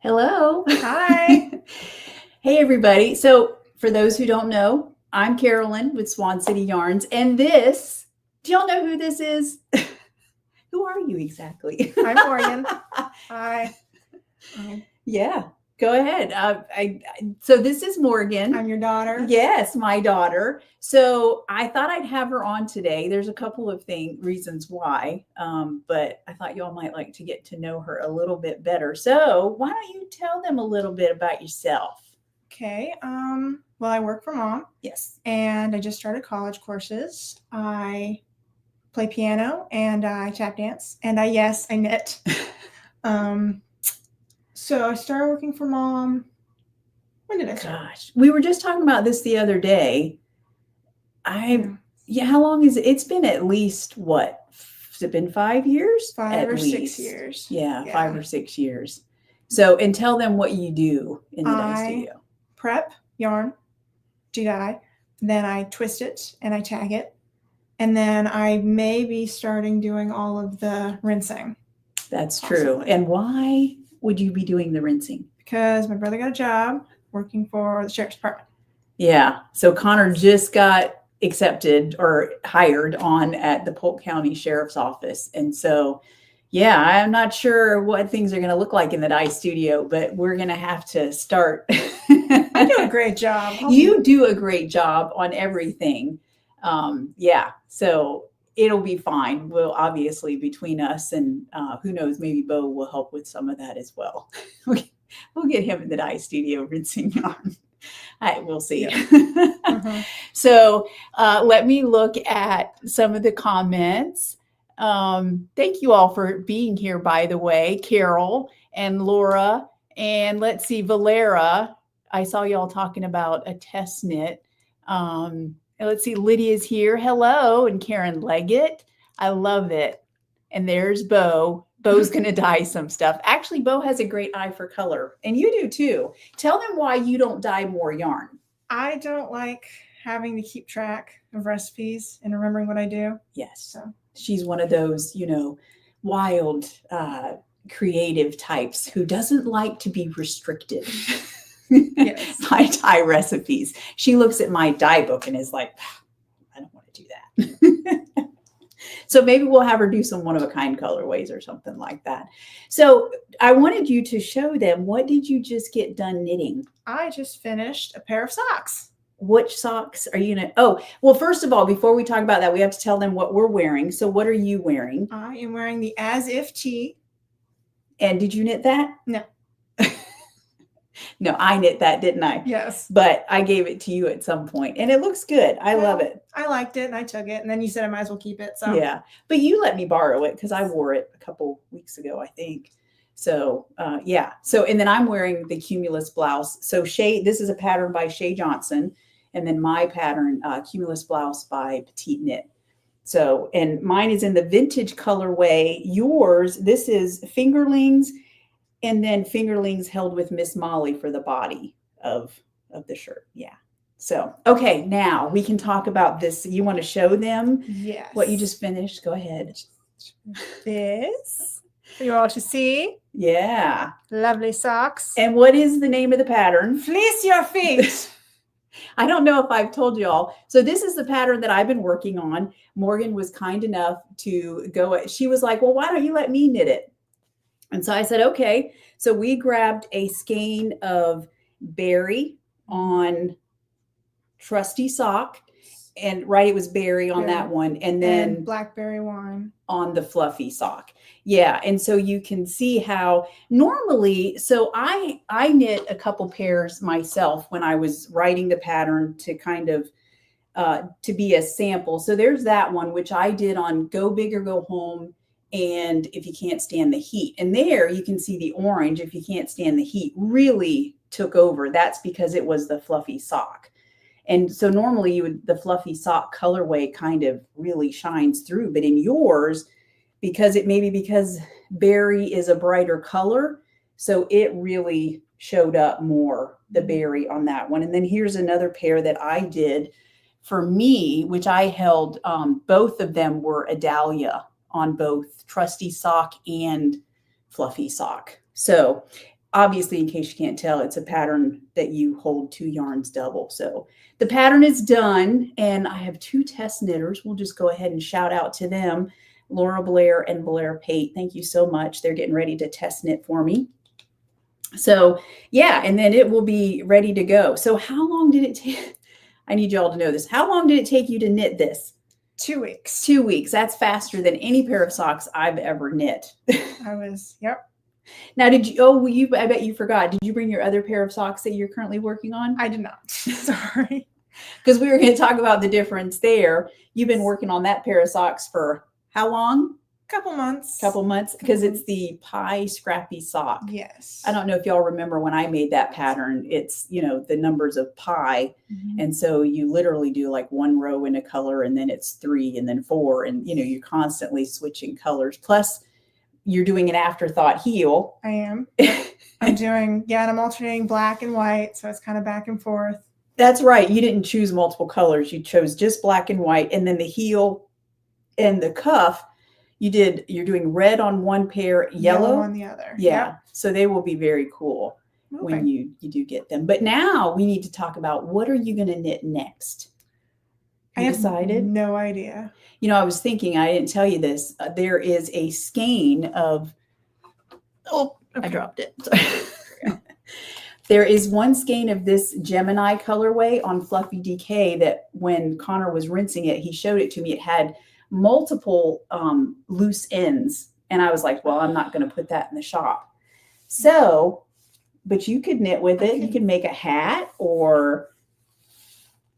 Hello. Hi. Hey, everybody. So, for those who don't know, I'm Carolyn with Swan City Yarns. And do y'all know who this is? Who are you exactly? I'm Morgan. Hi. Yeah, go ahead. So, this is Morgan. I'm your daughter. Yes, my daughter. So I thought I'd have her on today. There's a couple of reasons why, but I thought y'all might like to get to know her a little bit better. So why don't you tell them a little bit about yourself? Okay. Well, I work for Mom. Yes. And I just started college courses. I play piano and I tap dance and I knit. So I started working for Mom. When did I start? Gosh, we were just talking about this the other day. How long is it? It's been at least what? Has it been 5 years? 5 or 6 years. Yeah, 5 or 6 years. So, and tell them what you do in the dye studio. Prep yarn, dye, then I twist it and I tag it, and then I may be starting doing all of the rinsing. That's true. And why would you be doing the rinsing? Because my brother got a job working for the sheriff's department. Yeah. So Connor just got accepted or hired on at the Polk County Sheriff's Office. And so, yeah, I'm not sure what things are going to look like in the dye studio, but we're going to have to start. I do a great job. You do a great job on everything. Yeah. So it'll be fine. We'll obviously between us and who knows, maybe Bo will help with some of that as well. We'll get him in the dye studio rinsing yarn. We'll see. Yeah. So let me look at some of the comments. Thank you all for being here, by the way, Carol and Laura. And let's see, Valera. I saw y'all talking about a test knit. Let's see, Lydia's here. Hello. And Karen Leggett. I love it. And there's Bo. Bo's going to dye some stuff. Actually, Bo has a great eye for color, and you do too. Tell them why you don't dye more yarn. I don't like having to keep track of recipes and remembering what I do. Yes. So she's one of those, wild, creative types who doesn't like to be restricted. Yes. By dye recipes. She looks at my dye book and is like, I don't want to do that. So maybe we'll have her do some one-of-a-kind colorways or something like that. So I wanted you to show them, what did you just get done knitting? I just finished a pair of socks. Which socks are you gonna? Oh, well, first of all, before we talk about that, we have to tell them what we're wearing. So what are you wearing? I am wearing the As If tee. And did you knit that? No. No, I knit that, didn't I? Yes. But I gave it to you at some point, and it looks good. I love it. I liked it, and I took it, and then you said I might as well keep it. So yeah, but you let me borrow it because I wore it a couple weeks ago, I think. So yeah. So and then I'm wearing the Cumulus blouse. So this is a pattern by Shay Johnson, and then my pattern Cumulus blouse by Petite Knit. So and mine is in the vintage colorway. Yours, this is fingerlings. And then fingerlings held with Miss Molly for the body of the shirt. Yeah. So, okay, now we can talk about this. You want to show them what you just finished? Go ahead. This for you all to see. Yeah. Lovely socks. And what is the name of the pattern? Fleece your feet. I don't know if I've told you all. So this is the pattern that I've been working on. Morgan was kind enough to go. She was like, well, why don't you let me knit it? And so I said, okay. So we grabbed a skein of berry on trusty sock. And it was berry on that one. And then blackberry wine on the fluffy sock. Yeah. And so you can see how normally, so I knit a couple pairs myself when I was writing the pattern to kind of, to be a sample. So there's that one, which I did on Go Big or Go Home. And if you can't stand the heat, and there you can see the orange, if you can't stand the heat, really took over. That's because it was the fluffy sock. And so normally the fluffy sock colorway kind of really shines through, but in yours, because berry is a brighter color, so it really showed up more, the berry on that one. And then here's another pair that I did for me, which I held, both of them were a dahlia on both trusty sock and fluffy sock. So obviously, in case you can't tell, it's a pattern that you hold 2 yarns double. So the pattern is done, and I have 2 test knitters. We'll just go ahead and shout out to them, Laura Blair and Blair Pate. Thank you so much. They're getting ready to test knit for me. So yeah, and then it will be ready to go. So how long did it take? I need you all to know this. How long did it take you to knit this? 2 weeks. 2 weeks. That's faster than any pair of socks I've ever knit. Yep. Now, I bet you forgot. Did you bring your other pair of socks that you're currently working on? I did not. Sorry. Because we were going to talk about the difference there. You've been working on that pair of socks for how long? Couple months. Because it's the pie scrappy sock. Yes. I don't know if y'all remember when I made that pattern. It's, the numbers of pi. Mm-hmm. And so you literally do like 1 row in a color, and then it's 3 and then 4. And, you're constantly switching colors. Plus, you're doing an afterthought heel. I am. And I'm alternating black and white. So it's kind of back and forth. That's right. You didn't choose multiple colors. You chose just black and white. And then the heel and the cuff, you're doing red on one pair, yellow on the other. Yeah. Yep. So they will be very cool when you do get them. But now we need to talk about, what are you going to knit next? I have decided? No idea. I was thinking, I didn't tell you this. There is a skein of, I dropped it. There is one skein of this Gemini colorway on Fluffy DK that when Connor was rinsing it, he showed it to me. It had multiple loose ends. And I was like, well, I'm not going to put that in the shop. So, but you could knit with it. You could make a hat or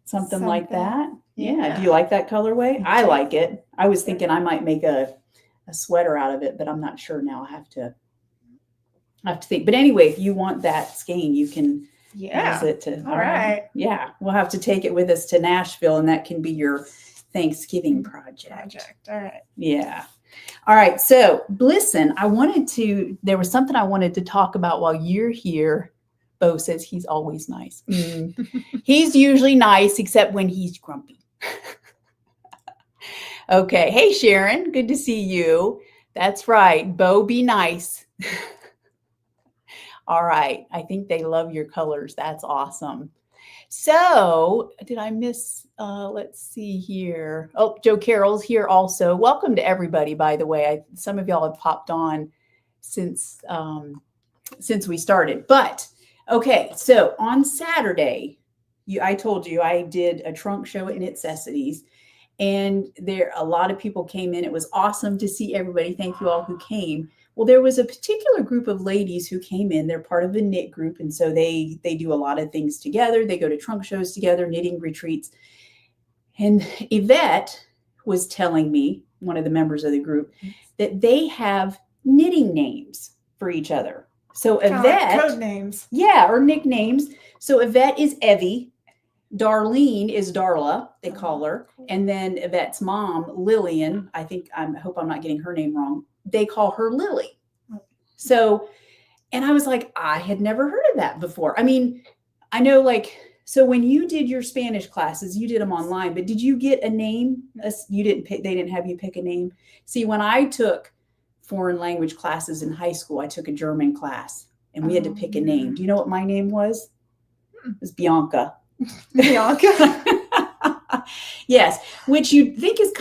something like that. Yeah. Do you like that colorway? I like it. I was thinking I might make a sweater out of it, but I'm not sure now. I have to think. But anyway, if you want that skein, you can use it to. All right. Yeah. We'll have to take it with us to Nashville, and that can be your Thanksgiving project. All right. Yeah. All right. So listen, there was something I wanted to talk about while you're here. Bo says he's always nice. He's usually nice, except when he's grumpy. Okay. Hey, Sharon. Good to see you. That's right. Bo, be nice. All right. I think they love your colors. That's awesome. So did I miss, let's see here. Oh, Joe Carroll's here also. Welcome to everybody, by the way. Some of y'all have popped on since we started. But okay, so on Saturday, I told you I did a trunk show at Knitcessities, and a lot of people came in. It was awesome to see everybody. Thank you all who came. Well, there was a particular group of ladies who came in. They're part of the knit group, and so they do a lot of things together. They go to trunk shows together, knitting retreats. And Yvette was telling me, one of the members of the group, that they have knitting names for each other. So Yvette, code names. Yeah, or nicknames. So Yvette is Evie. Darlene is Darla, they call her. And then Yvette's mom, Lillian, I hope I'm not getting her name wrong. They call her Lily. So, and I was like, I had never heard of that before. I mean, I know so when you did your Spanish classes, you did them online, but did you get a name? They didn't have you pick a name. See, when I took foreign language classes in high school, I took a German class and we had to pick a name. Do you know what my name was? It was Bianca. Bianca. Yes, which you think is,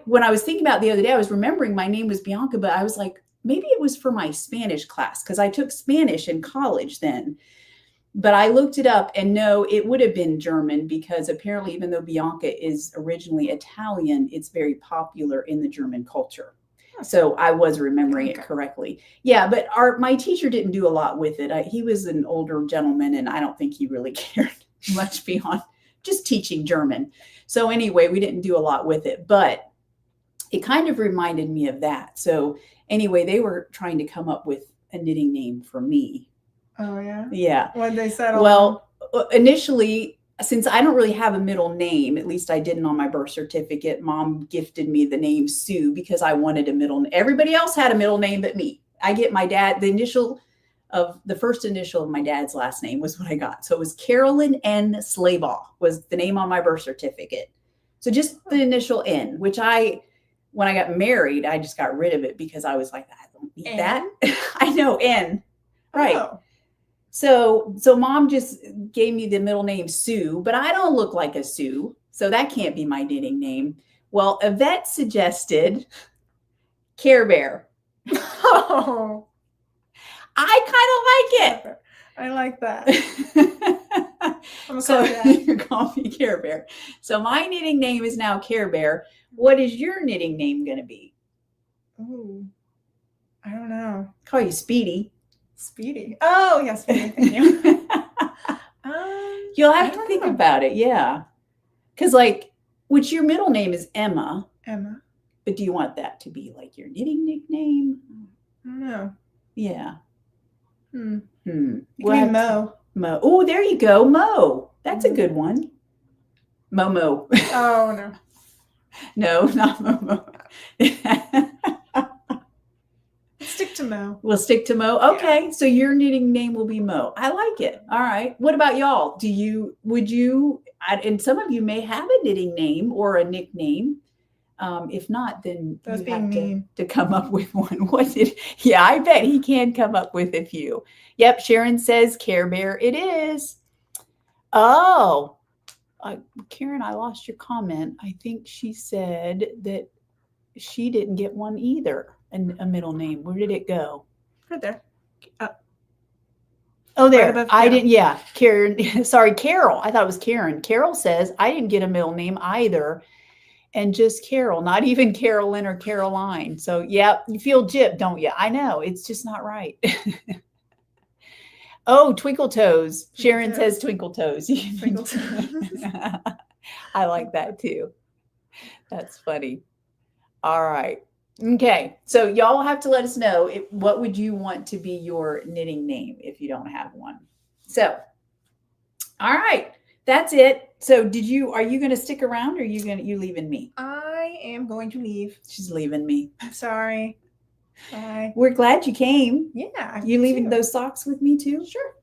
when I was thinking about it the other day, I was remembering my name was Bianca, but I was like, maybe it was for my Spanish class because I took Spanish in college then. But I looked it up, and no, it would have been German, because apparently, even though Bianca is originally Italian, it's very popular in the German culture. So I was remembering it correctly. Yeah, but my teacher didn't do a lot with it. He was an older gentleman, and I don't think he really cared much beyond just teaching German. So anyway, we didn't do a lot with it, but it kind of reminded me of that. So anyway, they were trying to come up with a knitting name for me. Oh, yeah? Yeah. What did they settle? Well, initially, since I don't really have a middle name, at least I didn't on my birth certificate, Mom gifted me the name Sue because I wanted a middle name. Everybody else had a middle name but me. I get my dad, the first initial of my dad's last name was what I got. So it was Carolyn N. Slaybaugh was the name on my birth certificate. So just the initial N, which when I got married, I just got rid of it because I was like, I don't need that. I know, N. Right. Oh. So mom just gave me the middle name Sue, but I don't look like a Sue, so that can't be my knitting name. Well, Yvette suggested Care Bear. Oh, I kind of like it. I like that. I'm gonna So call you that. you call me Care Bear. So my knitting name is now Care Bear. What is your knitting name going to be? Ooh, I don't know. Call you Speedy. Speedy. Oh, yeah, Speedy. Thank you. You'll I have to don't think know. about it. Yeah. Because, like, which your middle name is Emma, Emma. but do you want that to be like your knitting nickname? I don't know. Yeah. It We'll could be have to- Mo. Mo. Oh, there you go. Mo. That's a Mhm. good one. Momo. Oh, no. No, not Momo. Stick to Mo. We'll stick to Mo. Okay, so your knitting name will be Mo. I like it. All right. What about y'all? Would you, and some of you may have a knitting name or a nickname. If not, then That's you being have mean. to come up with one. Yeah, I bet he can come up with a few. Yep, Sharon says Care Bear it is. Oh, Karen, I lost your comment. I think she said that she didn't get one either, a middle name. Where did it go? Right there. Oh, there. Right above I Karen. didn't. Yeah, Karen. Sorry, Carol. I thought it was Karen. Carol says I didn't get a middle name either, and just Carol, not even Carolyn or Caroline. So yeah, you feel gypped, don't you? I know it's just not right. Oh, Twinkle Toes. Sharon says Twinkle Toes. Twinkle Toes. I like that too. That's funny. All right. Okay. So y'all have to let us know what would you want to be your knitting name if you don't have one. So, all right. That's it. So are you going to stick around or are you leaving me? I am going to leave. She's leaving me. I'm sorry. Bye. We're glad you came. Yeah. You leaving too. those socks with me too? Sure.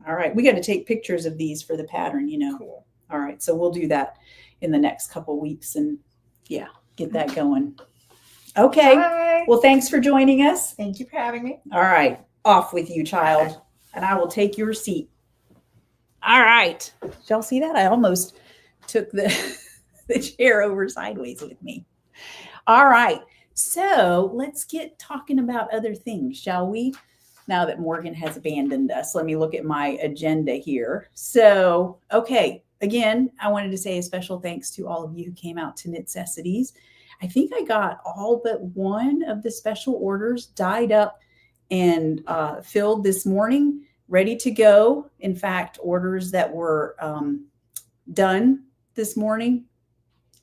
All right. We got to take pictures of these for the pattern, Cool. All right. So we'll do that in the next couple weeks and get that going. Okay. Bye. Well, thanks for joining us. Thank you for having me. All right. Off with you, child. And I will take your seat. All right. Did y'all see that? I almost took the chair over sideways with me. All right. So let's get talking about other things, shall we? Now that Morgan has abandoned us, let me look at my agenda here. So, okay. Again, I wanted to say a special thanks to all of you who came out to Knitcessities. I think I got all but one of the special orders dyed up and filled this morning, ready to go. In fact, orders that were done this morning.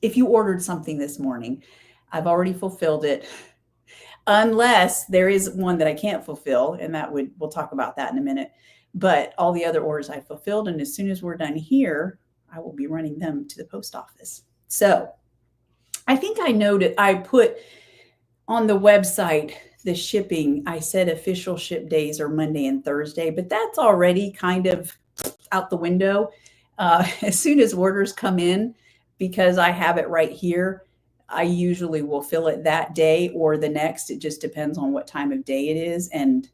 If you ordered something this morning, I've already fulfilled it. Unless there is one that I can't fulfill, and we'll talk about that in a minute. But all the other orders I fulfilled, and as soon as we're done here, I will be running them to the post office. So I think I put on the website the shipping. I said official ship days are Monday and Thursday, but that's already kind of out the window. As soon as orders come in, because I have it right here, I usually will fill it that day or the next. It just depends on what time of day it is and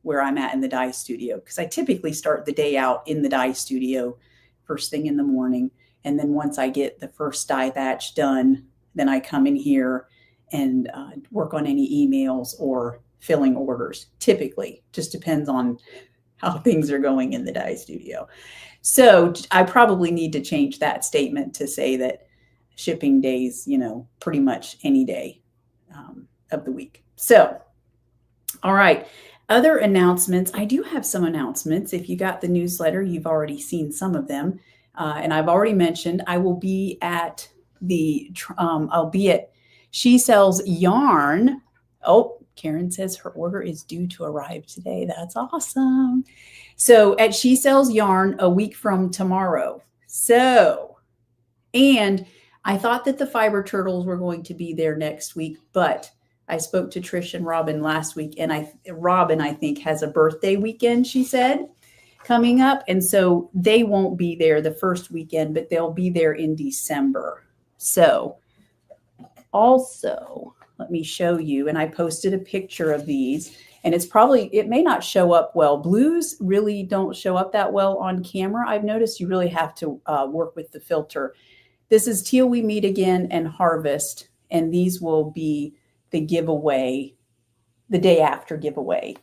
where I'm at in the dye studio. Because I typically start the day out in the dye studio first thing in the morning. And then once I get the first dye batch done, then I come in here and work on any emails or filling orders. Typically, just depends on how things are going in the dye studio. So I probably need to change that statement to say that shipping days, pretty much any day of the week. So, all right. Other announcements. I do have some announcements. If you got the newsletter, you've already seen some of them. And I've already mentioned I will be at She Sells Yarn. Oh, Karen says her order is due to arrive today. That's awesome. So at She Sells Yarn a week from tomorrow. And I thought that the fiber turtles were going to be there next week, but I spoke to Trish and Robin last week, and Robin, I think, has a birthday weekend, she said, coming up. And so they won't be there the first weekend, but they'll be there in December. So also, let let me show you. And I posted a picture of these, and it may not show up well. Blues really don't show up that well on camera. I've noticed you really have to work with the filter. This is Teal We Meet Again and Harvest, and these will be the giveaway, the day after giveaway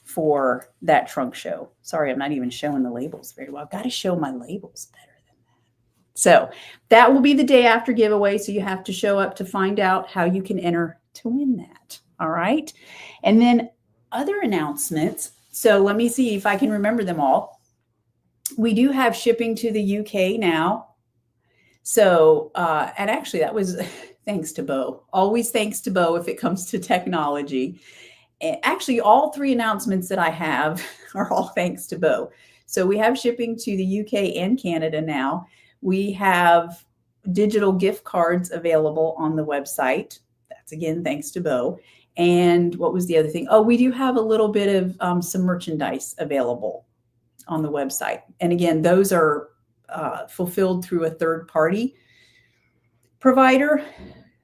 for that trunk show. Sorry, I'm not even showing the labels very well. I've got to show my labels better than that. So that will be the day after giveaway. So you have to show up to find out how you can enter to win that. All right. And then other announcements. So let me see if I can remember them all. We do have shipping to the UK now. So, and actually that was thanks to Bo. Always thanks to Bo if it comes to technology. Actually, all three announcements that I have are all thanks to Bo. So we have shipping to the UK and Canada now. We have digital gift cards available on the website. That's again, thanks to Bo. And what was the other thing? Oh, we do have a little bit of some merchandise available on the website. And again, those are fulfilled through a third party provider.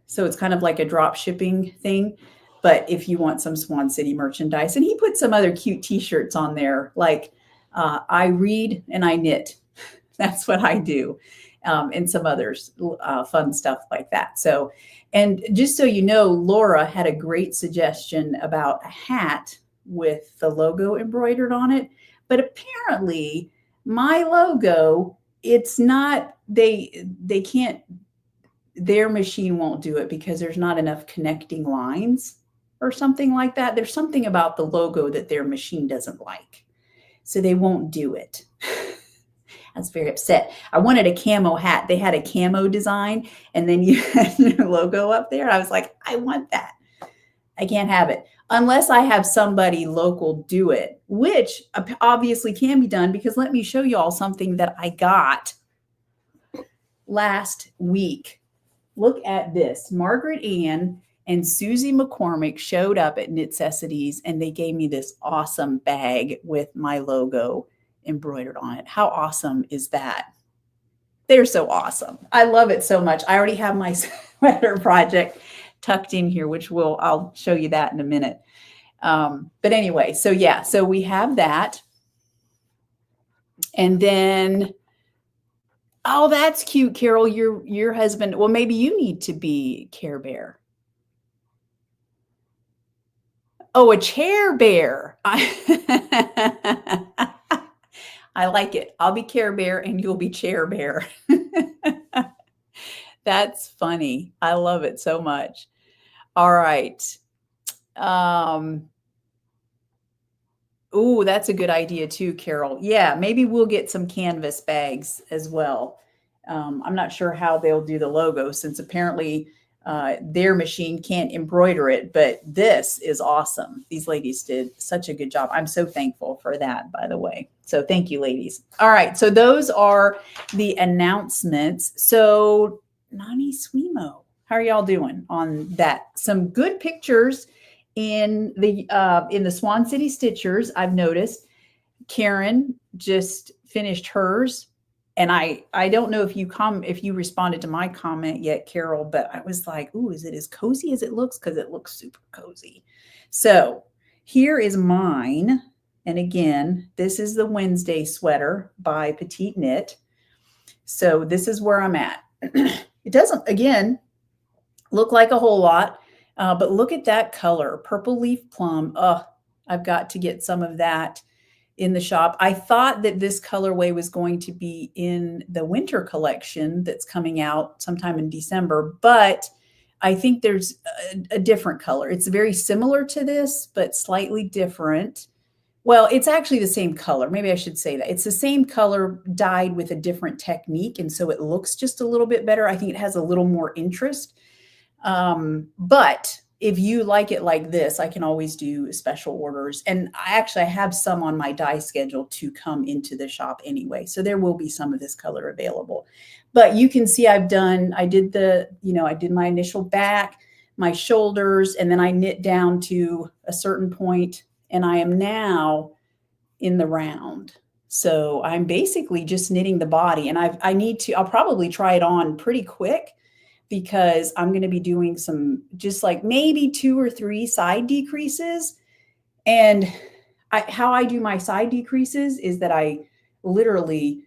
So it's kind of like a drop shipping thing. But if you want some Swan City merchandise, and he put some other cute t-shirts on there, like I read and I knit. That's what I do. And some others, fun stuff like that. So, and just so you know, Laura had a great suggestion about a hat with the logo embroidered on it. But apparently my logo, it's not, they can't, their machine won't do it because there's not enough connecting lines or something like that. There's something about the logo that their machine doesn't like. So they won't do it. I was very upset. I wanted a camo hat. They had a camo design, and then you had your logo up there. I was like, I want that. I can't have it unless I have somebody local do it, which obviously can be done, because let me show you all something that I got last week. Look at this. Margaret Ann and Susie McCormick showed up at Knitcessities, and they gave me this awesome bag with my logo embroidered on it. How awesome is that? They're so awesome. I love it so much. I already have my sweater project tucked in here, which I'll show you that in a minute. But anyway, so yeah, so we have that. And then, oh, that's cute, Carol. Your husband, well, maybe you need to be Care Bear. Oh, a chair bear. I like it. I'll be Care Bear and you'll be Chair Bear. That's funny. I love it so much. All right. Oh, that's a good idea too, Carol. Yeah, maybe we'll get some canvas bags as well. I'm not sure how they'll do the logo, since apparently their machine can't embroider it, but this is awesome. These ladies did such a good job. I'm so thankful for that, by the way. So thank you, ladies. All right. So those are the announcements. So Nani Swimo, how are y'all doing on that? Some good pictures in the Swan City Stitchers. I've noticed Karen just finished hers. And I don't know if you responded to my comment yet, Carol, but I was like, ooh, is it as cozy as it looks? Because it looks super cozy. So here is mine. And again, this is the Wednesday sweater by Petite Knit. So this is where I'm at. It doesn't, again, look like a whole lot, but look at that color, purple leaf plum. Oh, I've got to get some of that in the shop. I thought that this colorway was going to be in the winter collection that's coming out sometime in December, but I think there's a different color. It's very similar to this, but slightly different. Well, it's actually the same color. Maybe I should say that. It's the same color dyed with a different technique, and so it looks just a little bit better. I think it has a little more interest. But if you like it like this, I can always do special orders. And I have some on my dye schedule to come into the shop anyway. So there will be some of this color available. But you can see I did my initial back, my shoulders, and then I knit down to a certain point, and I am now in the round. So I'm basically just knitting the body, and I'll probably try it on pretty quick, because I'm going to be doing some, just like maybe 2 or 3 side decreases. And how I do my side decreases is that I literally,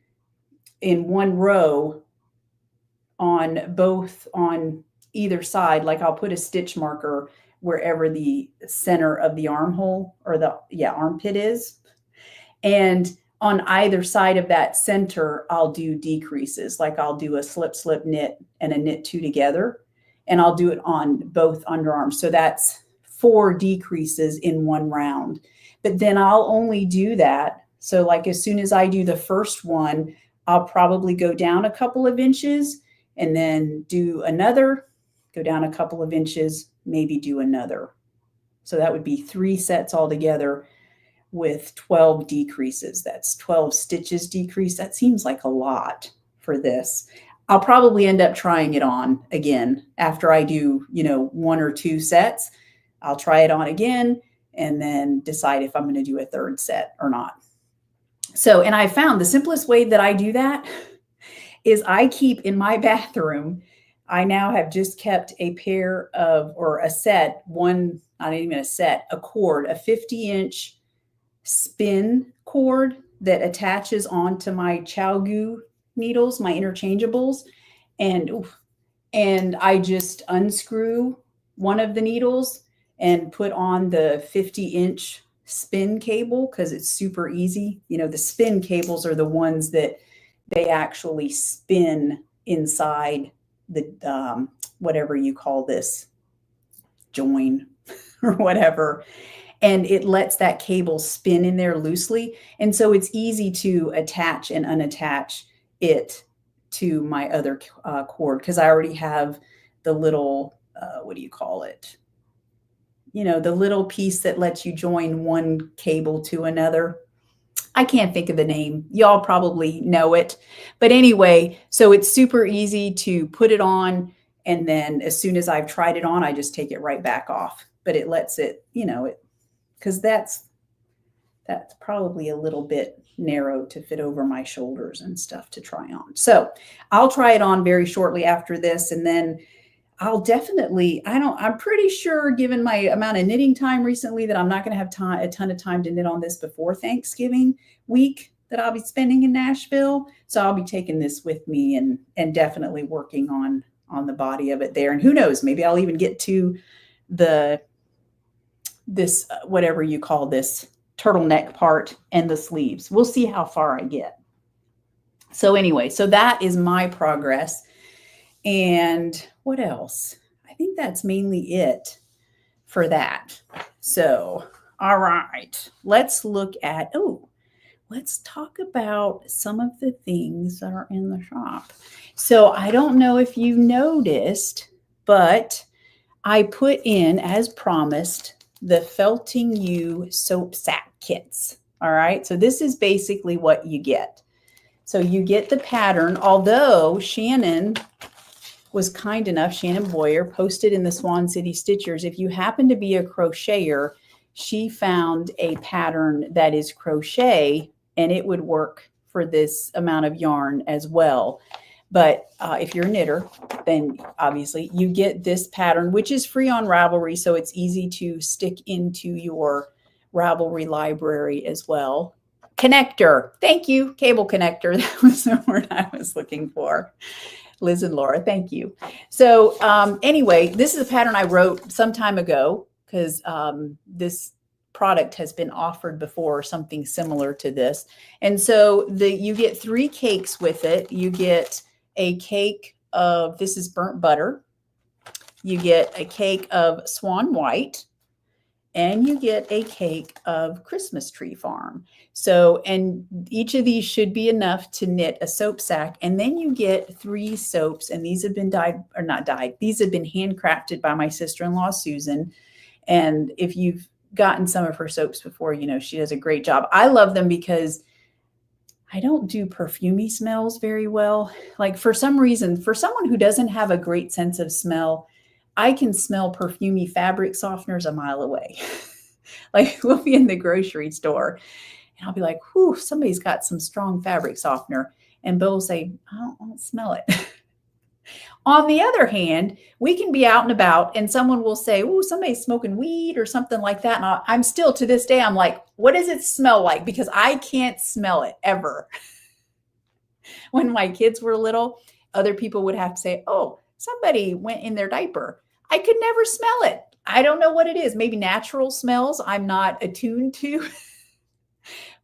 in one row, on either side, like I'll put a stitch marker wherever the center of the armhole or armpit is. And on either side of that center, I'll do decreases. Like I'll do a slip, slip, knit, and a knit 2 together. And I'll do it on both underarms. So that's 4 decreases in one round. But then I'll only do that. So like as soon as I do the first one, I'll probably go down a couple of inches and then do another, go down a couple of inches, maybe do another. So that would be 3 sets altogether with 12 decreases. That's 12 stitches decrease. That seems like a lot for this. I'll probably end up trying it on again after I do, 1 or 2 sets. I'll try it on again and then decide if I'm going to do a 3rd set or not. So, and I found the simplest way that I do that is I keep in my bathroom, I now have just kept a pair of, or a set, not even a set, a cord, a 50-inch spin cord that attaches onto my ChowGoo needles, my interchangeables. And I just unscrew one of the needles and put on the 50-inch spin cable because it's super easy. The spin cables are the ones that they actually spin inside the whatever you call this, join or whatever. And it lets that cable spin in there loosely. And so it's easy to attach and unattach it to my other cord because I already have the little, what do you call it? The little piece that lets you join one cable to another. I can't think of the name. Y'all probably know it. But anyway, so it's super easy to put it on. And then as soon as I've tried it on, I just take it right back off. But it lets it, because that's probably a little bit narrow to fit over my shoulders and stuff to try on. So I'll try it on very shortly after this. And then I'll definitely, I'm pretty sure given my amount of knitting time recently that I'm not going to have a ton of time to knit on this before Thanksgiving week that I'll be spending in Nashville. So I'll be taking this with me and definitely working on the body of it there. And who knows, maybe I'll even get to this, whatever you call this, turtleneck part and the sleeves. We'll see how far I get. So anyway, so that is my progress. And what else? I think that's mainly it for that. So, all right, let's talk about some of the things that are in the shop. So I don't know if you noticed, but I put in, as promised, the Felting You soap sack kits. All right, so this is basically what you get. So you get the pattern, although Shannon was kind enough, Shannon Boyer posted in the Swan City Stitchers, if you happen to be a crocheter, she found a pattern that is crochet and it would work for this amount of yarn as well. But if you're a knitter, then obviously you get this pattern, which is free on Ravelry. So it's easy to stick into your Ravelry library as well. Connector. Thank you. Cable connector. That was the word I was looking for. Liz and Laura, thank you. So anyway, this is a pattern I wrote some time ago because this product has been offered before, something similar to this. And so you get 3 cakes with it. You get a cake of, this is burnt butter. You get a cake of Swan White. And you get a cake of Christmas Tree Farm. So, and each of these should be enough to knit a soap sack. And then you get 3 soaps, and these have been these have been handcrafted by my sister-in-law, Susan. And if you've gotten some of her soaps before, she does a great job. I love them because I don't do perfumey smells very well. Like for some reason, for someone who doesn't have a great sense of smell, I can smell perfumey fabric softeners a mile away. Like we'll be in the grocery store and I'll be like, whew, somebody's got some strong fabric softener. And Bo will say, I don't smell it. On the other hand, we can be out and about and someone will say, "Oh, somebody's smoking weed or something like that." And I'm still to this day, I'm like, what does it smell like? Because I can't smell it ever. When my kids were little, other people would have to say, "Oh, somebody went in their diaper." I could never smell it. I don't know what it is. Maybe natural smells I'm not attuned to.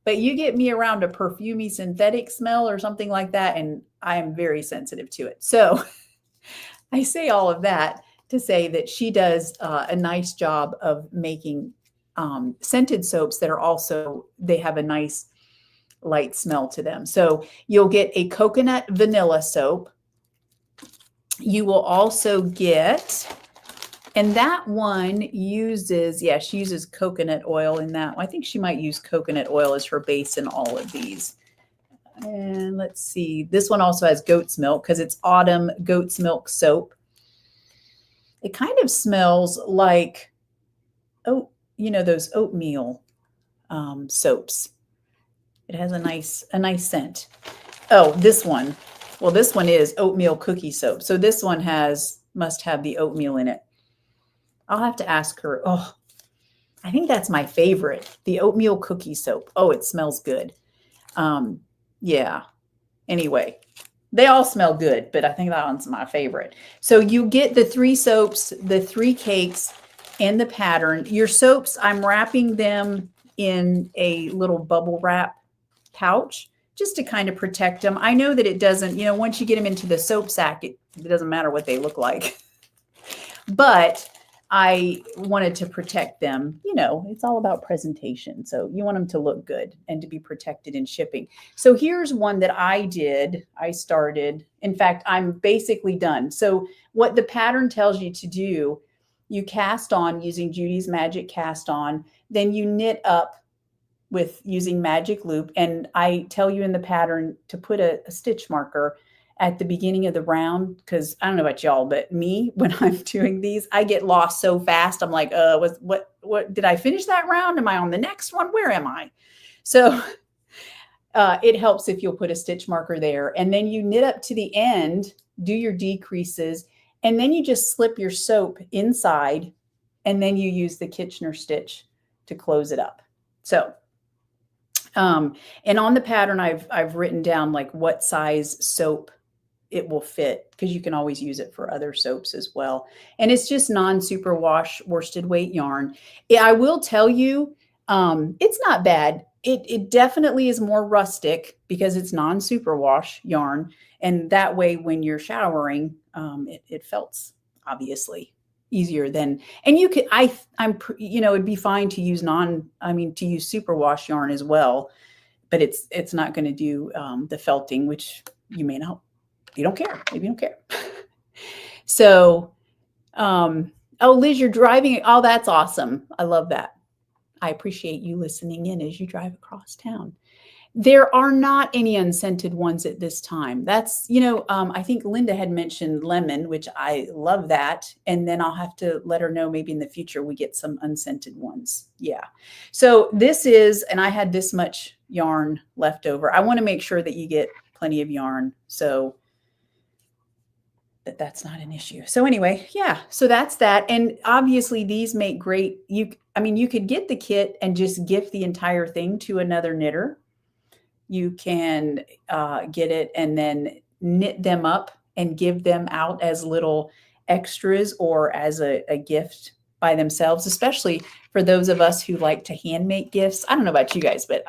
But you get me around a perfumey synthetic smell or something like that, and I am very sensitive to it. So I say all of that to say that she does a nice job of making scented soaps that are also, they have a nice light smell to them. So you'll get a coconut vanilla soap. You will also get, and that one uses, yeah, she uses coconut oil in that. I think she might use coconut oil as her base in all of these. And let's see, this one also has goat's milk because it's autumn goat's milk soap. It kind of smells like, oh, you know, those oatmeal soaps. It has a nice scent. Oh, this one. Well, this one is oatmeal cookie soap. So this one must have the oatmeal in it. I'll have to ask her. Oh, I think that's my favorite, the oatmeal cookie soap. Oh, it smells good. Yeah. Anyway, they all smell good, but I think that one's my favorite. So you get the 3 soaps, the 3 cakes, and the pattern. Your soaps, I'm wrapping them in a little bubble wrap pouch just to kind of protect them. I know that it doesn't, you know, once you get them into the soap sack, it doesn't matter what they look like. But I wanted to protect them. You know, it's all about presentation. So you want them to look good and to be protected in shipping. So here's one that I did. I started, in fact, I'm basically done. So what the pattern tells you to do, you cast on using Judy's Magic Cast On, then you knit up with using magic loop. And I tell you in the pattern to put a stitch marker at the beginning of the round, because I don't know about y'all, but me, when I'm doing these, I get lost so fast. I'm like, what did I finish that round? Am I on the next one? Where am I? So it helps if you'll put a stitch marker there. And then you knit up to the end, do your decreases, and then you just slip your soap inside, and then you use the Kitchener stitch to close it up. So and on the pattern, I've written down like what size soap it will fit, because you can always use it for other soaps as well. And it's just non-superwash worsted weight yarn. I will tell you, it's not bad. It definitely is more rustic because it's non-superwash yarn. And that way, when you're showering, it felts obviously easier than, and you could, you know, it'd be fine to use to use superwash yarn as well, but it's not going to do the felting, which you may not, you don't care. Maybe you don't care. So, oh, Liz, you're driving. Oh, that's awesome. I love that. I appreciate you listening in as you drive across town. There are not any unscented ones at this time. That's, you know, I think Linda had mentioned lemon, which I love that. And then I'll have to let her know maybe in the future we get some unscented ones. Yeah. So this is, and I had this much yarn left over. I want to make sure that you get plenty of yarn, so that's not an issue. So anyway, yeah, so that's that. And obviously these make great, you could get the kit and just gift the entire thing to another knitter. You can get it and then knit them up and give them out as little extras or as a gift by themselves, especially for those of us who like to hand make gifts. I don't know about you guys, but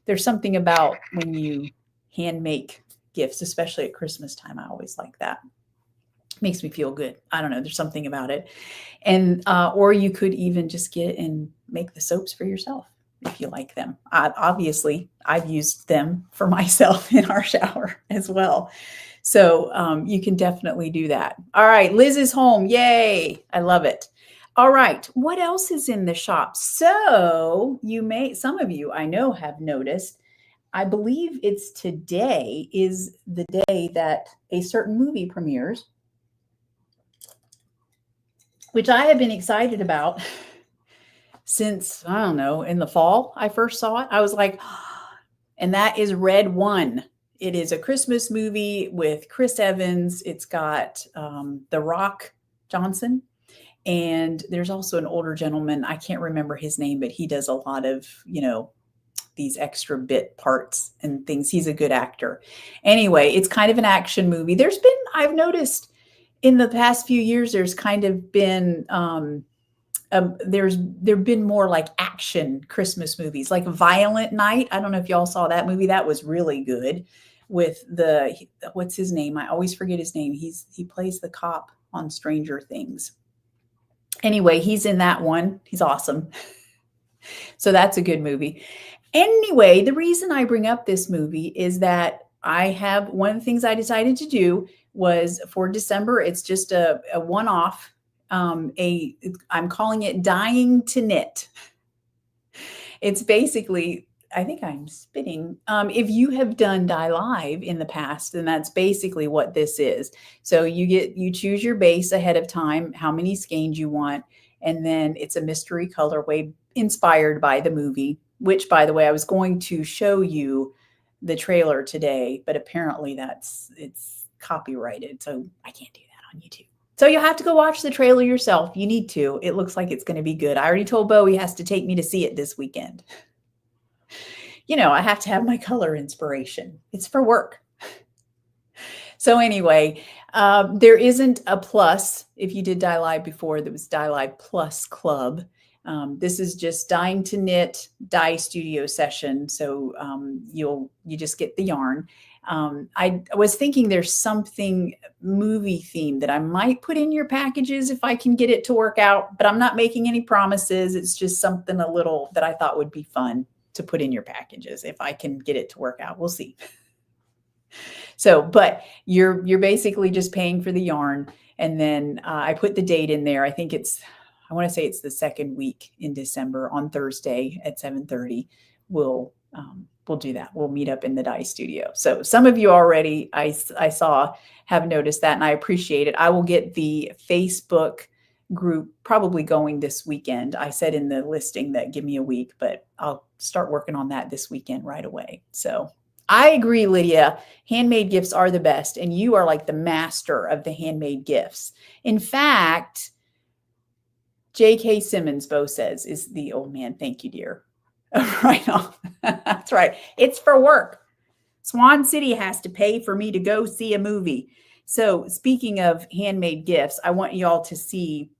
there's something about when you hand make gifts, especially at Christmas time. I always like that. Makes me feel good. I don't know. There's something about it. And, or you could even just get and make the soaps for yourself if you like them. Obviously, I've used them for myself in our shower as well. So you can definitely do that. All right. Liz is home. Yay. I love it. All right. What else is in the shop? So some of you I know have noticed, I believe it's today is the day that a certain movie premieres, which I have been excited about since, I don't know, in the fall, I first saw it. I was like, and that is Red One. it is a Christmas movie with Chris Evans. It's got The Rock Johnson. And there's also an older gentleman. I can't remember his name, but he does a lot of, these extra bit parts and things. He's a good actor. Anyway, it's kind of an action movie. I've noticed in the past few years, there's kind of been, there've been more like action Christmas movies, like Violent Night. I don't know if y'all saw that movie. That was really good with what's his name? I always forget his name. He plays the cop on Stranger Things. Anyway, he's in that one. He's awesome. So that's a good movie. Anyway, the reason I bring up this movie is that one of the things I decided to do was for December, it's just a one-off. I'm calling it Dying to Knit. It's basically, I think I'm spitting. If you have done Dye Live in the past, then that's basically what this is. So you choose your base ahead of time, how many skeins you want, and then it's a mystery colorway inspired by the movie, which, by the way, I was going to show you the trailer today, but apparently it's copyrighted, so I can't do that on YouTube. So you'll have to go watch the trailer yourself. You need to. It looks like it's going to be good. I already told Bo he has to take me to see it this weekend. I have to have my color inspiration. It's for work. So anyway, there isn't a plus. If you did Dye Live before, there was Dye Live Plus Club. This is just Dying to Knit dye studio session. So you just get the yarn. I was thinking there's something movie themed that I might put in your packages if I can get it to work out, but I'm not making any promises. It's just something a little that I thought would be fun to put in your packages if I can get it to work out. We'll see. So, but you're basically just paying for the yarn. And then I put the date in there. I want to say it's the second week in December on Thursday at 7:30. We'll do that. We'll meet up in the dye studio. So some of you already I saw have noticed that, and I appreciate it. I will get the Facebook group probably going this weekend. I said in the listing that give me a week, but I'll start working on that this weekend right away. So I agree, Lydia. Handmade gifts are the best, and you are like the master of the handmade gifts. In fact, J.K. Simmons, Bo says, is the old man. Thank you, dear. Right on. That's right. It's for work. Swan City has to pay for me to go see a movie. So speaking of handmade gifts, I want y'all to see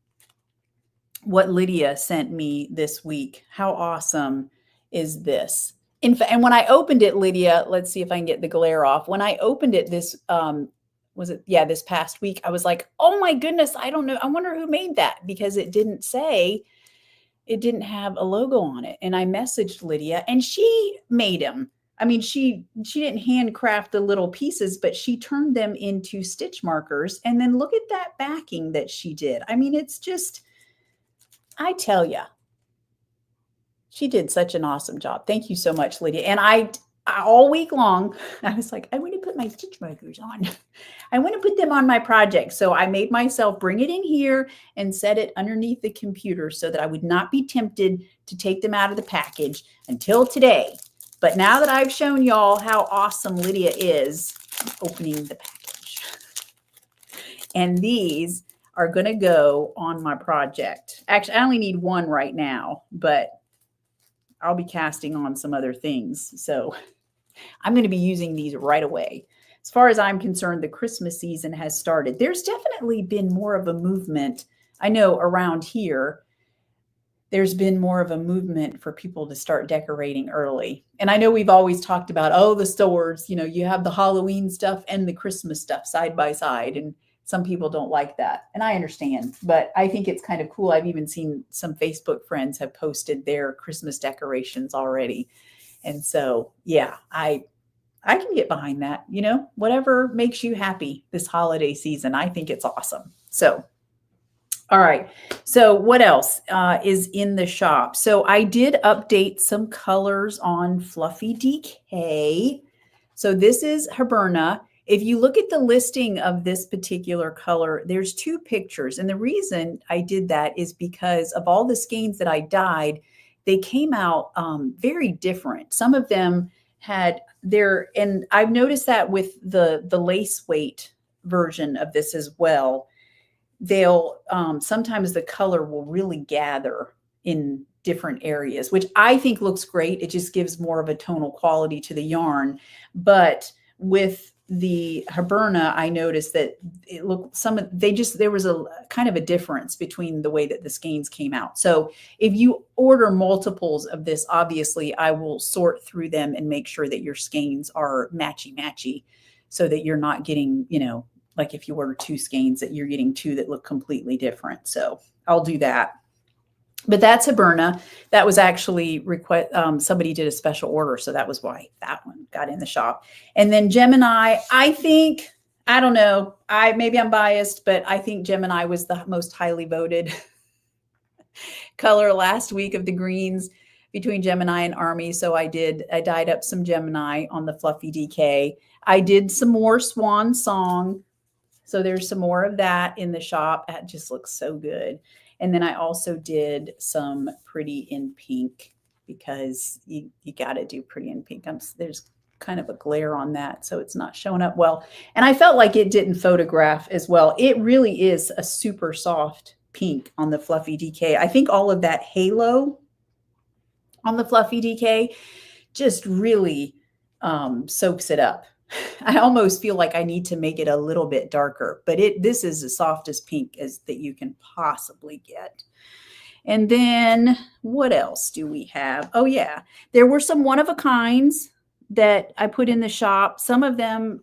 what Lydia sent me this week. How awesome is this? And when I opened it, Lydia, let's see if I can get the glare off. When I opened it this past week, I was like, oh my goodness, I don't know. I wonder who made that, because it didn't have a logo on it. And I messaged Lydia and she made them. I mean, she didn't handcraft the little pieces, but she turned them into stitch markers. And then look at that backing that she did. I mean, it's just, I tell you, she did such an awesome job. Thank you so much, Lydia. And I all week long, I was like, I want to put my stitch markers on. I want to put them on my project. So I made myself bring it in here and set it underneath the computer so that I would not be tempted to take them out of the package until today. But now that I've shown y'all how awesome Lydia is, I'm opening the package. And these are going to go on my project. Actually, I only need one right now, but I'll be casting on some other things. So I'm going to be using these right away. As far as I'm concerned, the Christmas season has started. There's definitely been more of a movement. I know around here, there's been more of a movement for people to start decorating early. And I know we've always talked about, the stores, you have the Halloween stuff and the Christmas stuff side by side. And some people don't like that. And I understand, but I think it's kind of cool. I've even seen some Facebook friends have posted their Christmas decorations already. And so, yeah, I can get behind that, whatever makes you happy this holiday season. I think it's awesome. So, all right. So what else is in the shop? So I did update some colors on Fluffy DK. So this is Hiberna. If you look at the listing of this particular color, there's two pictures. And the reason I did that is because of all the skeins that I dyed, they came out very different. Some of them had there, and I've noticed that with the lace weight version of this as well, they'll sometimes the color will really gather in different areas, which I think looks great. It just gives more of a tonal quality to the yarn. But with the Hiberna, I noticed that it looked there was a kind of a difference between the way that the skeins came out. So if you order multiples of this, obviously I will sort through them and make sure that your skeins are matchy so that you're not getting, like if you order 2 skeins that you're getting 2 that look completely different. So I'll do that. But that's Hiberna. That was actually somebody did a special order, so that was why that one got in the shop. And then Gemini, I don't know, maybe I'm biased, but I think Gemini was the most highly voted color last week of the greens between Gemini and Army. So I dyed up some Gemini on the Fluffy DK. I did some more Swan Song. So there's some more of that in the shop. That just looks so good. And then I also did some Pretty in Pink because you got to do Pretty in Pink. There's kind of a glare on that, so it's not showing up well. And I felt like it didn't photograph as well. It really is a super soft pink on the Fluffy DK. I think all of that halo on the Fluffy DK just really soaks it up. I almost feel like I need to make it a little bit darker, but this is the softest pink that you can possibly get. And then what else do we have? Oh yeah, there were some one-of-a-kinds that I put in the shop. Some of them,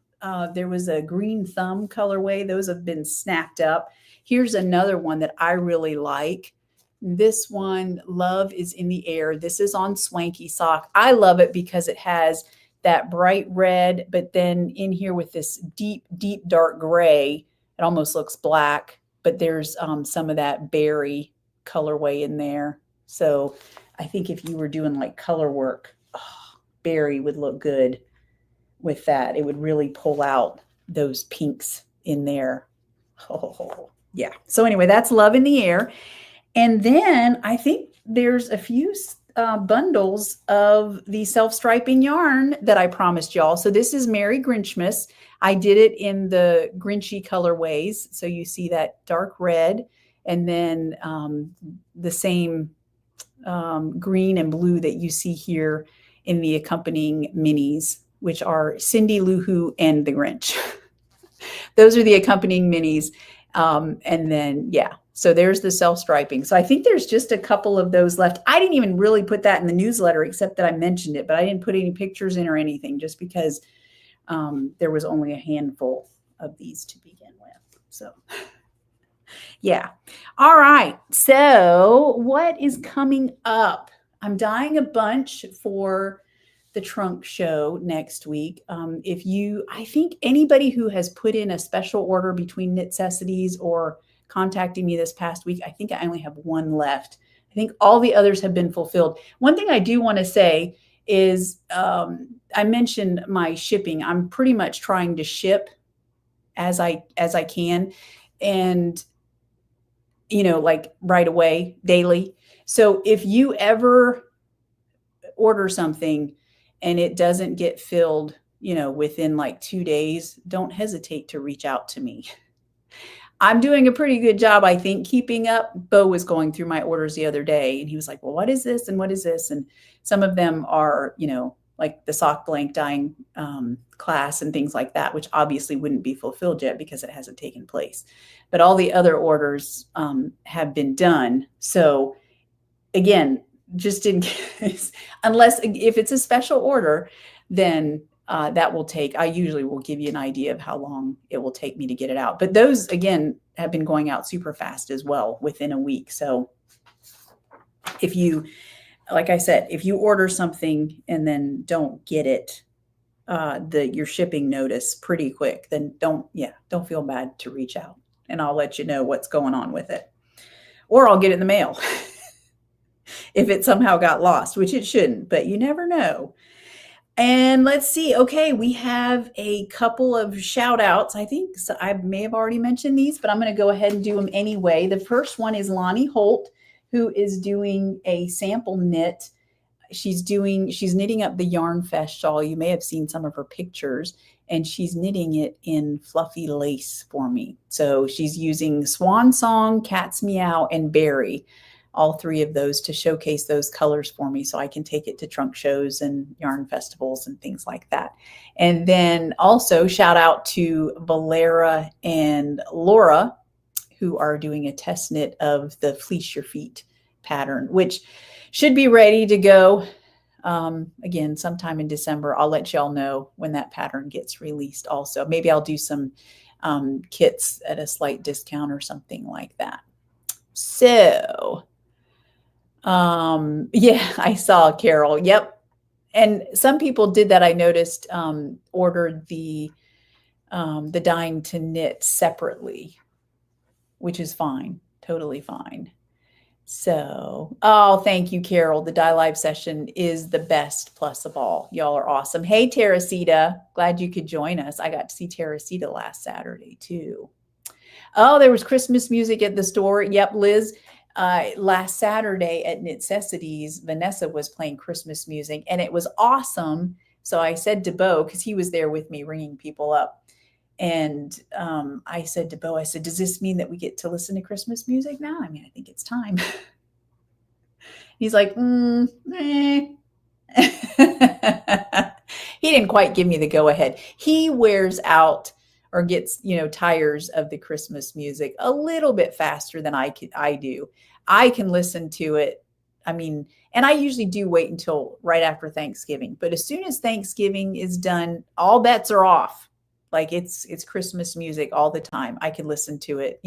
there was a green thumb colorway. Those have been snapped up. Here's another one that I really like. This one, Love is in the Air. This is on Swanky Sock. I love it because it has that bright red, but then in here with this deep, dark gray, it almost looks black, but there's some of that berry colorway in there. So I think if you were doing like color work, berry would look good with that. It would really pull out those pinks in there. Oh, yeah. So anyway, that's Love in the Air. And then I think there's a few bundles of the self-striping yarn that I promised y'all. So this is Merry Grinchmas. I did it in the Grinchy colorways. So you see that dark red and then the same green and blue that you see here in the accompanying minis, which are Cindy Lou Who and the Grinch. Those are the accompanying minis. And then, yeah, so there's the self-striping. So I think there's just a couple of those left. I didn't even really put that in the newsletter, except that I mentioned it, but I didn't put any pictures in or anything just because there was only a handful of these to begin with. So yeah. All right. So what is coming up? I'm dyeing a bunch for the trunk show next week. I think anybody who has put in a special order between Knitcessities or contacting me this past week, I think I only have one left. I think all the others have been fulfilled. One thing I do want to say is I mentioned my shipping. I'm pretty much trying to ship as I can, and like right away, daily. So if you ever order something and it doesn't get filled, within like 2 days, don't hesitate to reach out to me. I'm doing a pretty good job, I think, keeping up. Bo was going through my orders the other day and he was like, well, what is this? And what is this? And some of them are, like the sock blank dyeing class and things like that, which obviously wouldn't be fulfilled yet because it hasn't taken place. But all the other orders have been done. So again, just in case, if it's a special order, then that will take, I usually will give you an idea of how long it will take me to get it out. But those, again, have been going out super fast as well within a week. So if you, like I said, if you order something and then don't get it, your shipping notice pretty quick, then don't feel bad to reach out and I'll let you know what's going on with it. Or I'll get it in the mail if it somehow got lost, which it shouldn't, but you never know. And let's see. Okay, we have a couple of shout outs. I think I may have already mentioned these, but I'm going to go ahead and do them anyway. The first one is Lonnie Holt, who is doing a sample knit she's knitting up the Yarn Fest shawl. You may have seen some of her pictures, and she's knitting it in fluffy lace for me. So she's using Swan Song, Cat's Meow, and Berry, all three of those, to showcase those colors for me so I can take it to trunk shows and yarn festivals and things like that. And then also shout out to Valera and Laura, who are doing a test knit of the Fleece Your Feet pattern, which should be ready to go. Again, sometime in December. I'll let y'all know when that pattern gets released also. Maybe I'll do some kits at a slight discount or something like that. So, yeah, I saw Carol. Yep. And some people did that. I noticed, ordered the dying to knit separately, which is fine. Totally fine. So, oh, thank you, Carol. The Dye Live session is the best plus of all. Y'all are awesome. Hey, Teresita. Glad you could join us. I got to see Teresita last Saturday, too. Oh, there was Christmas music at the store. Yep, Liz. Last Saturday at Knitcessities, Vanessa was playing Christmas music, and it was awesome. So I said to Bo, because he was there with me ringing people up, and I said to Bo, I said, does this mean that we get to listen to Christmas music now? I mean, I think it's time. He's like, eh. He didn't quite give me the go ahead. He wears out or gets, tires of the Christmas music a little bit faster than I do. I can listen to it. I mean, and I usually do wait until right after Thanksgiving, but as soon as Thanksgiving is done, all bets are off. Like it's Christmas music all the time. I can listen to it,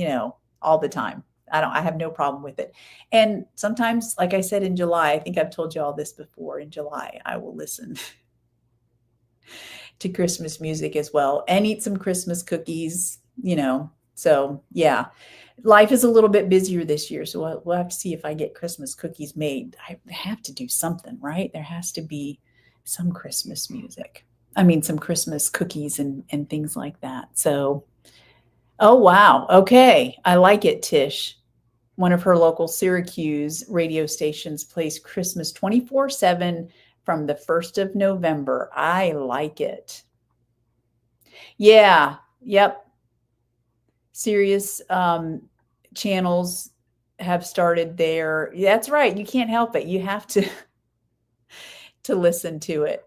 all the time. I have no problem with it. And sometimes, like I said, in July, I think I've told you all this before, in July, I will listen to Christmas music as well and eat some Christmas cookies, So yeah, life is a little bit busier this year. So we'll have to see if I get Christmas cookies made. I have to do something, right? There has to be some Christmas music. I mean, some Christmas cookies and things like that. So, oh, wow. Okay. I like it, Tish. One of her local Syracuse radio stations plays Christmas 24/7 from the 1st of November. I like it. Yeah. Yep. Serious channels have started there. That's right. You can't help it. You have to listen to it.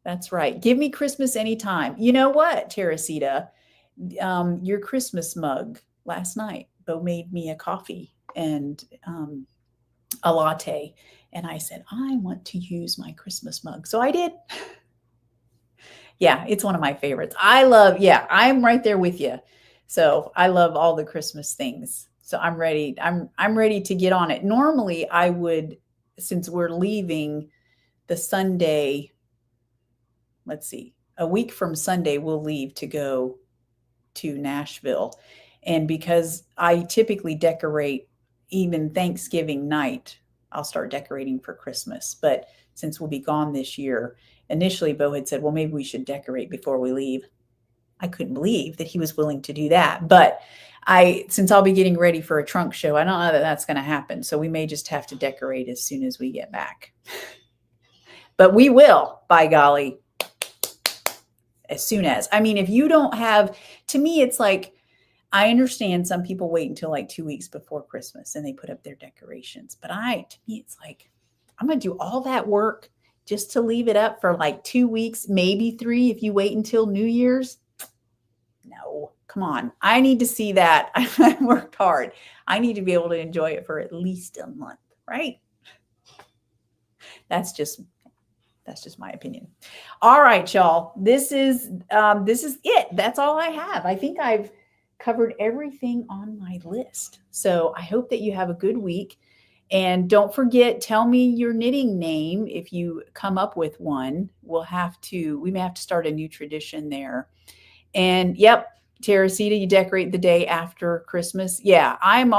That's right. Give me Christmas anytime. You know what, Teresita? Your Christmas mug last night, Bo made me a coffee and a latte. And I said, I want to use my Christmas mug. So I did. Yeah, it's one of my favorites. I'm right there with you. So I love all the Christmas things. So I'm ready. I'm ready to get on it. Normally I would, since we're leaving the Sunday, let's see, a week from Sunday, we'll leave to go to Nashville. And because I typically decorate even Thanksgiving night, I'll start decorating for Christmas. But since we'll be gone this year, initially Bo had said, well, maybe we should decorate before we leave. I couldn't believe that he was willing to do that. But since I'll be getting ready for a trunk show, I don't know that that's going to happen. So we may just have to decorate as soon as we get back. But we will, by golly. As soon as, I mean, if you don't have, to me, it's like, I understand some people wait until like 2 weeks before Christmas and they put up their decorations. But to me, it's like, I'm going to do all that work just to leave it up for like 2 weeks, maybe 3 if you wait until New Year's. No, come on. I need to see that. I worked hard. I need to be able to enjoy it for at least a month, right? That's just my opinion. All right, y'all. This is it. That's all I have. I think I've covered everything on my list. So I hope that you have a good week. And don't forget, tell me your knitting name if you come up with one. We may have to start a new tradition there. And yep, Teresita, you decorate the day after Christmas. Yeah, I'm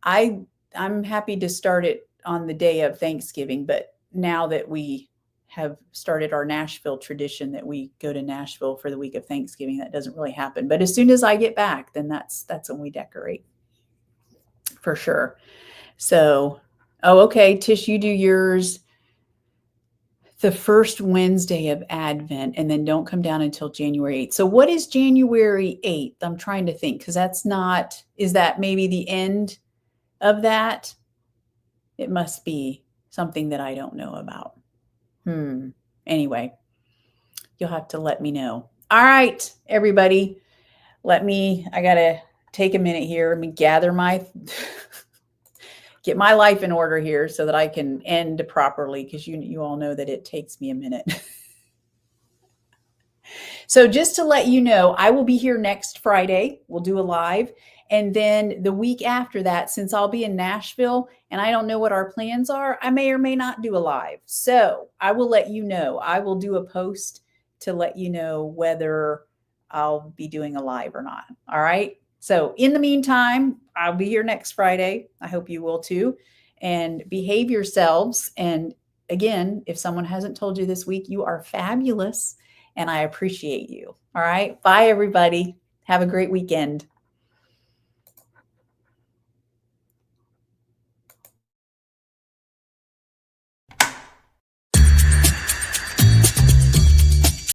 happy to start it on the day of Thanksgiving, but now that we have started our Nashville tradition that we go to Nashville for the week of Thanksgiving, that doesn't really happen. But as soon as I get back, then that's when we decorate for sure. So, oh, okay, Tish, you do yours. The first Wednesday of Advent, and then don't come down until January 8th. So what is January 8th? I'm trying to think, because that's not, is that maybe the end of that? It must be something that I don't know about. Anyway, you'll have to let me know. All right, everybody. I got to take a minute here. Let me gather get my life in order here so that I can end properly, because you all know that it takes me a minute. So just to let you know, I will be here next Friday. We'll do a live. And then the week after that, since I'll be in Nashville and I don't know what our plans are, I may or may not do a live. So I will let you know. I will do a post to let you know whether I'll be doing a live or not. All right. So in the meantime, I'll be here next Friday. I hope you will too. And behave yourselves. And again, if someone hasn't told you this week, you are fabulous. And I appreciate you. All right. Bye, everybody. Have a great weekend.